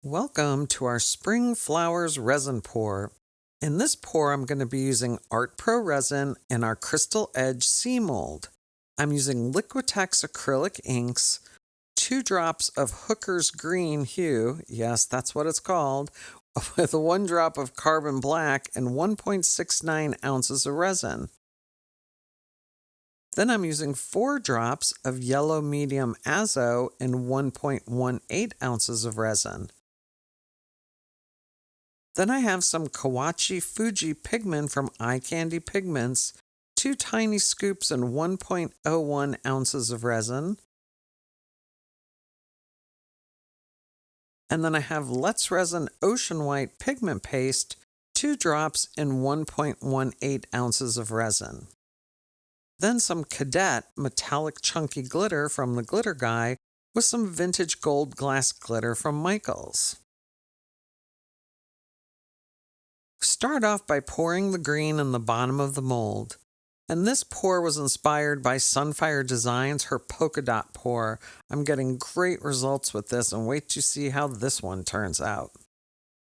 Welcome to our Spring Flowers Resin Pour. In this pour, I'm going to be using Pro Resin and our Crystal Edge Sea Mold. I'm using Liquitex acrylic inks, 2 drops of Hooker's Green Hue, yes, that's what it's called, with 1 drop of Carbon Black and 1.69 ounces of resin. Then I'm using 4 drops of Yellow Medium Azo and 1.18 ounces of resin. Then I have some Kawachi Fuji Pigment from Eye Candy Pigments, 2 tiny scoops and 1.01 ounces of resin. And then I have Let's Resin Ocean White Pigment Paste, 2 drops and 1.18 ounces of resin. Then some Cadet Metallic Chunky Glitter from the Glitter Guy with some Vintage Gold Glass Glitter from Michaels. Start off by pouring the green in the bottom of the mold. And this pour was inspired by Sunfire Designs, her polka dot pour. I'm getting great results with this and wait to see how this one turns out.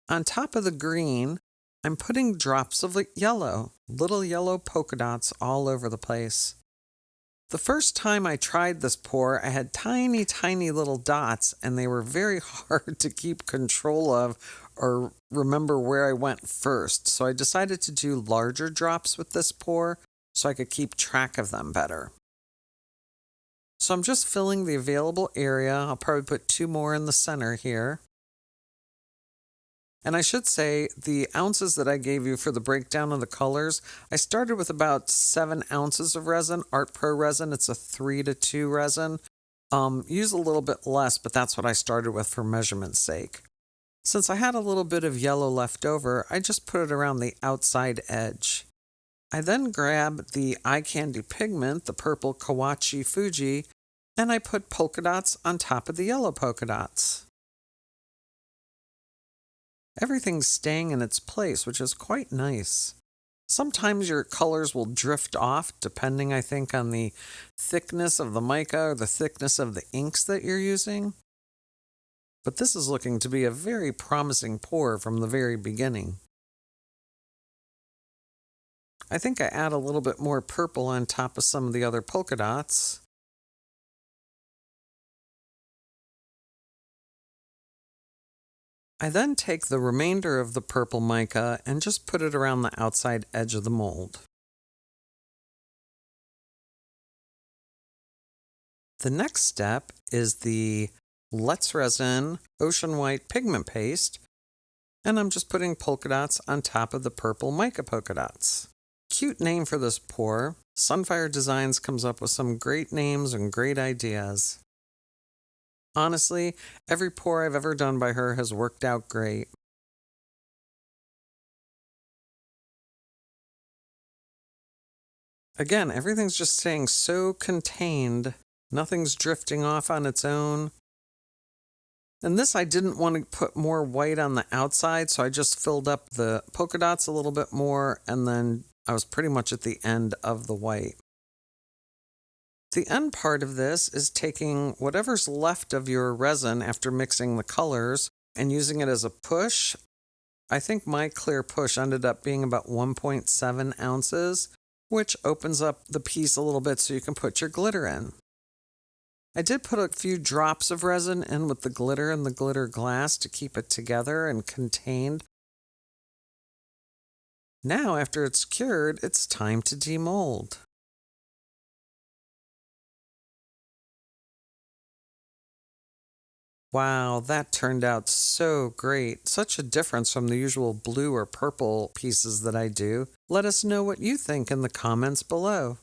On top of the green, I'm putting drops of yellow, little yellow polka dots all over the place. The first time I tried this pour, I had tiny, tiny little dots and they were very hard to keep control of or remember where I went first. So I decided to do larger drops with this pour so I could keep track of them better. So I'm just filling the available area. I'll probably put 2 more in the center here. And I should say the ounces that I gave you for the breakdown of the colors, I started with about 7 ounces of resin, Pro Resin. It's a 3:2 resin. Use a little bit less, but that's what I started with for measurement's sake. Since I had a little bit of yellow left over, I just put it around the outside edge. I then grabbed the Eye Candy Pigment, the purple Kawachi Fuji, and I put polka dots on top of the yellow polka dots. Everything's staying in its place, which is quite nice. Sometimes your colors will drift off, depending, I think, on the thickness of the mica or the thickness of the inks that you're using. But this is looking to be a very promising pour from the very beginning. I think I add a little bit more purple on top of some of the other polka dots. I then take the remainder of the purple mica and just put it around the outside edge of the mold. The next step is the Let's Resin Ocean White Pigment Paste, and I'm just putting polka dots on top of the purple mica polka dots. Cute name for this pour. Sunfire Designs comes up with some great names and great ideas. Honestly, every pour I've ever done by her has worked out great. Again, everything's just staying so contained. Nothing's drifting off on its own. And this I didn't want to put more white on the outside, so I just filled up the polka dots a little bit more, and then I was pretty much at the end of the white. The end part of this is taking whatever's left of your resin after mixing the colors and using it as a push. I think my clear push ended up being about 1.7 ounces, which opens up the piece a little bit so you can put your glitter in. I did put a few drops of resin in with the glitter and the glitter glass to keep it together and contained. Now, after it's cured, it's time to demold. Wow, that turned out so great. Such a difference from the usual blue or purple pieces that I do. Let us know what you think in the comments below.